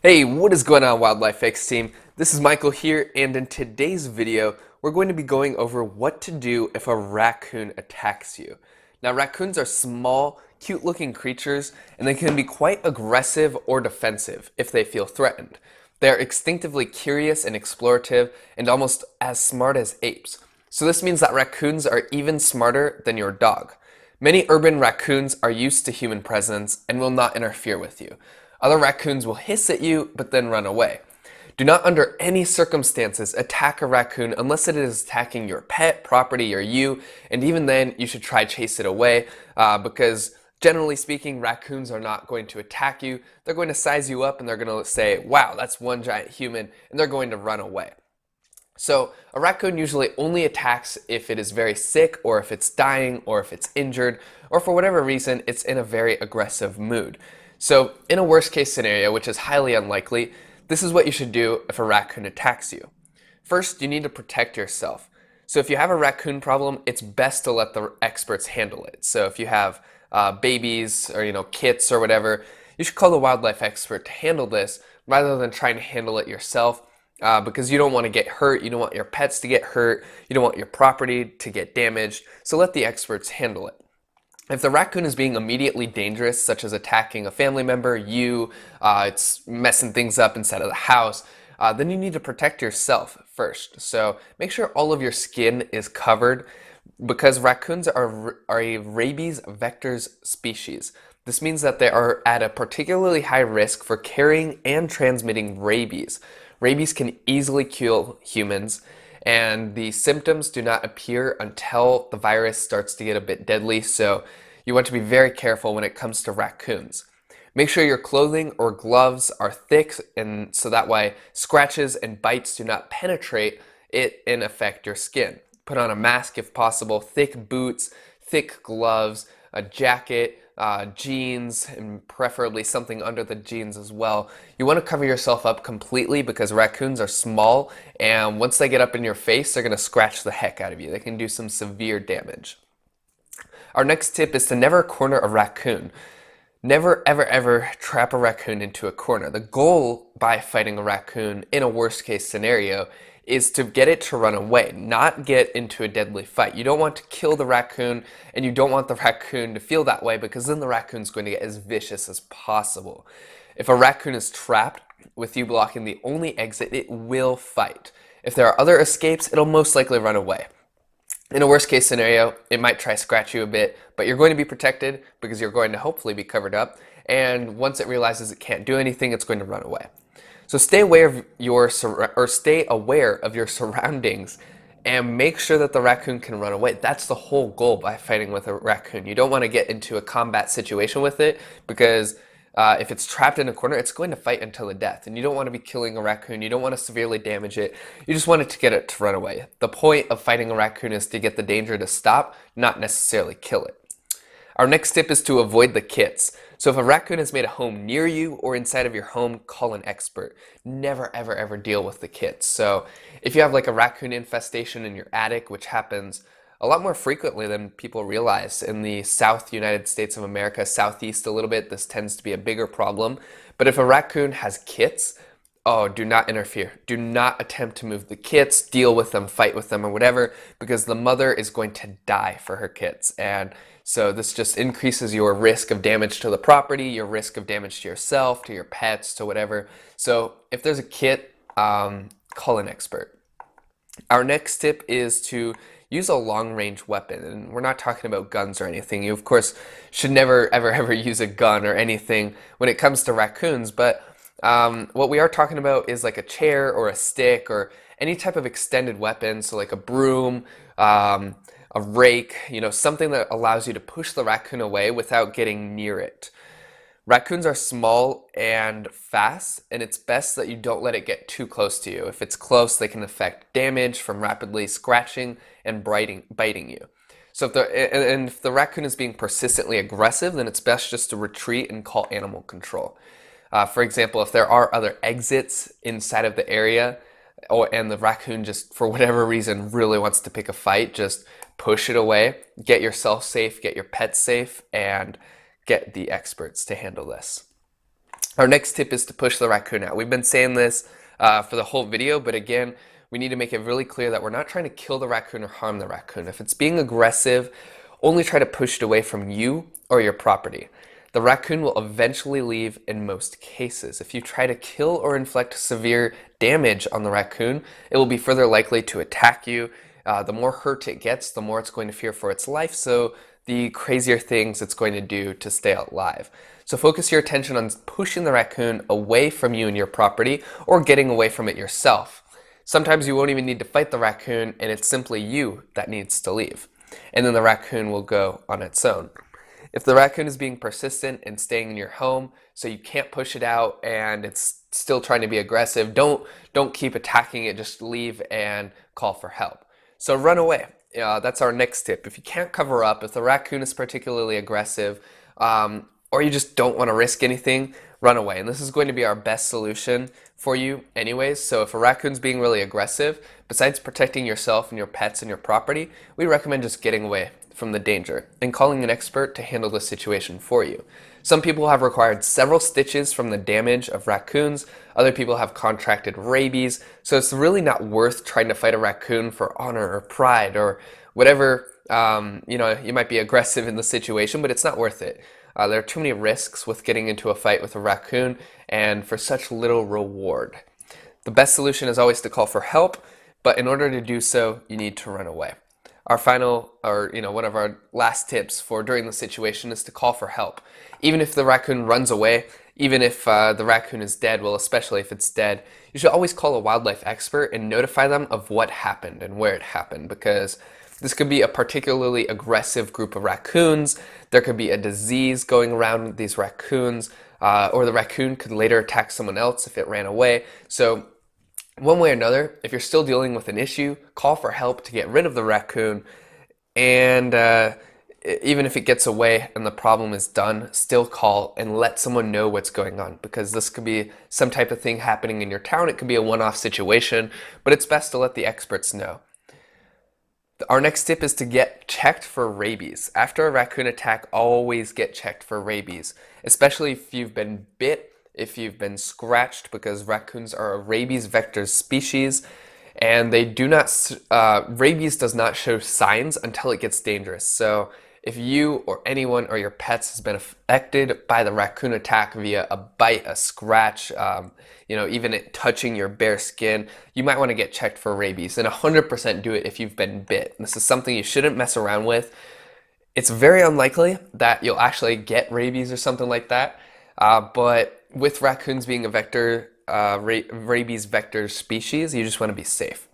Hey, what is going on, Wildlife X team? This is Michael here, and in today's video, we're going to be going over what to do if a raccoon attacks you. Now, raccoons are small, cute-looking creatures, and they can be quite aggressive or defensive if they feel threatened. They are instinctively curious and explorative, and almost as smart as apes. So this means that raccoons are even smarter than your dog. Many urban raccoons are used to human presence and will not interfere with you. Other raccoons will hiss at you, but then run away. Do not under any circumstances attack a raccoon unless it is attacking your pet, property, or you, and even then you should try chase it away because generally speaking, raccoons are not going to attack you. They're going to size you up and they're going to say, wow, that's one giant human, and they're going to run away. So a raccoon usually only attacks if it is very sick, or if it's dying, or if it's injured, or for whatever reason it's in a very aggressive mood. So in a worst case scenario, which is highly unlikely, this is what you should do if a raccoon attacks you. First, you need to protect yourself. So if you have a raccoon problem, it's best to let the experts handle it. So if you have babies or kits or whatever, you should call the wildlife expert to handle this rather than trying to handle it yourself. Because you don't want to get hurt, you don't want your pets to get hurt, you don't want your property to get damaged, so let the experts handle it. If the raccoon is being immediately dangerous, such as attacking a family member, it's messing things up inside of the house, then you need to protect yourself first. So make sure all of your skin is covered because raccoons are a rabies vectors species. This means that they are at a particularly high risk for carrying and transmitting rabies. Rabies can easily kill humans, and the symptoms do not appear until the virus starts to get a bit deadly, so you want to be very careful when it comes to raccoons. Make sure your clothing or gloves are thick, and so that way scratches and bites do not penetrate it and affect your skin. Put on a mask if possible, thick boots, thick gloves, a jacket, jeans, and preferably something under the jeans as well. You want to cover yourself up completely because raccoons are small, and once they get up in your face, they're going to scratch the heck out of you. They can do some severe damage. Our next tip is to never corner a raccoon. Never ever ever trap a raccoon into a corner. The goal by fighting a raccoon in a worst case scenario is to get it to run away, not get into a deadly fight. You don't want to kill the raccoon, and you don't want the raccoon to feel that way because then the raccoon's going to get as vicious as possible. If a raccoon is trapped with you blocking the only exit, it will fight. If there are other escapes, it'll most likely run away. In a worst case scenario, it might try to scratch you a bit, but you're going to be protected because you're going to hopefully be covered up, and once it realizes it can't do anything, it's going to run away. So stay aware of your surroundings and make sure that the raccoon can run away. That's the whole goal by fighting with a raccoon. You don't want to get into a combat situation with it because if it's trapped in a corner, it's going to fight until the death. And you don't want to be killing a raccoon. You don't want to severely damage it. You just want it to get it to run away. The point of fighting a raccoon is to get the danger to stop, not necessarily kill it. Our next tip is to avoid the kits. So if a raccoon has made a home near you or inside of your home, call an expert. Never ever ever deal with the kits. So if you have like a raccoon infestation in your attic, which happens a lot more frequently than people realize in the South United States of America, Southeast a little bit, this tends to be a bigger problem. But if a raccoon has kits, oh, do not interfere. Do not attempt to move the kits, deal with them, fight with them, or whatever, because the mother is going to die for her kits. And so this just increases your risk of damage to the property, your risk of damage to yourself, to your pets, to whatever. So if there's a kit, call an expert. Our next tip is to use a long-range weapon, and we're not talking about guns or anything. You, of course, should never, ever, ever use a gun or anything when it comes to raccoons, but what we are talking about is like a chair or a stick or any type of extended weapon, so like a broom, a rake, something that allows you to push the raccoon away without getting near it. Raccoons are small and fast, and it's best that you don't let it get too close to you. If it's close, they can affect damage from rapidly scratching and biting you. So if the raccoon is being persistently aggressive, then it's best just to retreat and call animal control. For example, if there are other exits inside of the area, and the raccoon just, for whatever reason, really wants to pick a fight, just push it away, get yourself safe, get your pets safe, and get the experts to handle this. Our next tip is to push the raccoon out. We've been saying this for the whole video, but again, we need to make it really clear that we're not trying to kill the raccoon or harm the raccoon. If it's being aggressive, only try to push it away from you or your property. The raccoon will eventually leave in most cases. If you try to kill or inflict severe damage on the raccoon, it will be further likely to attack you. The more hurt it gets, the more it's going to fear for its life, so the crazier things it's going to do to stay alive. So focus your attention on pushing the raccoon away from you and your property, or getting away from it yourself. Sometimes you won't even need to fight the raccoon, and it's simply you that needs to leave. And then the raccoon will go on its own. If the raccoon is being persistent and staying in your home, so you can't push it out and it's still trying to be aggressive, don't keep attacking it, just leave and call for help. So run away. That's our next tip. If you can't cover up, if the raccoon is particularly aggressive, or you just don't want to risk anything, run away. And this is going to be our best solution for you anyways. So if a raccoon's being really aggressive, besides protecting yourself and your pets and your property, we recommend just getting away from the danger and calling an expert to handle the situation for you. Some people have required several stitches from the damage of raccoons. Other people have contracted rabies. So it's really not worth trying to fight a raccoon for honor or pride or whatever. You might be aggressive in the situation, but it's not worth it. There are too many risks with getting into a fight with a raccoon and for such little reward. The best solution is always to call for help, but in order to do so, you need to run away. Our final, one of our last tips for during the situation is to call for help. Even if the raccoon runs away, even if the raccoon is dead, well, especially if it's dead, you should always call a wildlife expert and notify them of what happened and where it happened, because this could be a particularly aggressive group of raccoons. There could be a disease going around with these raccoons, or the raccoon could later attack someone else if it ran away. So one way or another, if you're still dealing with an issue, call for help to get rid of the raccoon. And even if it gets away and the problem is done, still call and let someone know what's going on, because this could be some type of thing happening in your town. It could be a one-off situation, but it's best to let the experts know. Our next tip is to get checked for rabies. After a raccoon attack, always get checked for rabies, especially if you've been bit, if you've been scratched, because raccoons are a rabies vector species, and they do not, rabies does not show signs until it gets dangerous. So if you or anyone or your pets has been affected by the raccoon attack via a bite, a scratch, even it touching your bare skin, you might want to get checked for rabies, and 100% do it if you've been bit. This is something you shouldn't mess around with. It's very unlikely that you'll actually get rabies or something like that, but with raccoons being a vector, rabies vector species, you just want to be safe.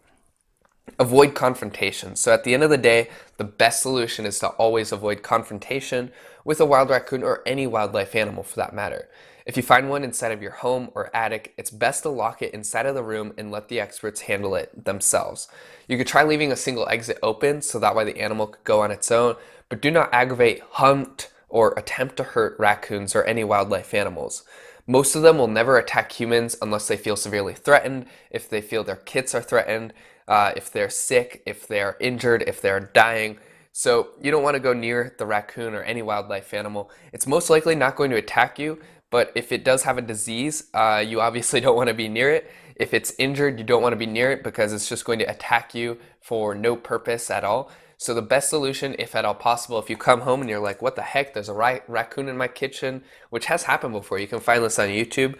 Avoid confrontation. So at the end of the day, the best solution is to always avoid confrontation with a wild raccoon, or any wildlife animal for that matter. If you find one inside of your home or attic, it's best to lock it inside of the room and let the experts handle it themselves. You could try leaving a single exit open so that way the animal could go on its own, but do not aggravate, hunt, or attempt to hurt raccoons or any wildlife animals. Most of them will never attack humans unless they feel severely threatened, if they feel their kits are threatened, if they're sick, if they're injured, if they're dying. So you don't want to go near the raccoon or any wildlife animal. It's most likely not going to attack you, but if it does have a disease, you obviously don't want to be near it. If it's injured, you don't want to be near it, because it's just going to attack you for no purpose at all. So the best solution, if at all possible, if you come home and you're like, what the heck, there's a raccoon in my kitchen, which has happened before. You can find this on YouTube.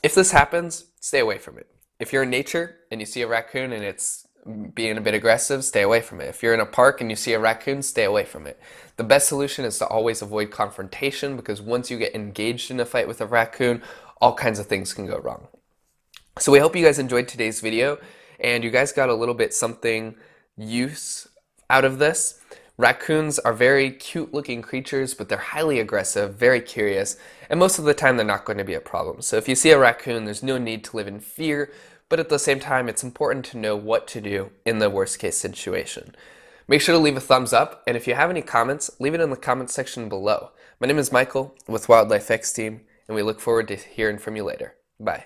If this happens, stay away from it. If you're in nature and you see a raccoon and it's being a bit aggressive, stay away from it. If you're in a park and you see a raccoon, stay away from it. The best solution is to always avoid confrontation, because once you get engaged in a fight with a raccoon, all kinds of things can go wrong. So we hope you guys enjoyed today's video and you guys got a little bit something use out of this. Raccoons are very cute looking creatures, but they're highly aggressive, very curious, and most of the time they're not going to be a problem. So if you see a raccoon, there's no need to live in fear, but at the same time, it's important to know what to do in the worst case situation. Make sure to leave a thumbs up, and if you have any comments, leave it in the comment section below. My name is Michael with Wildlife X Team, and we look forward to hearing from you later. Bye.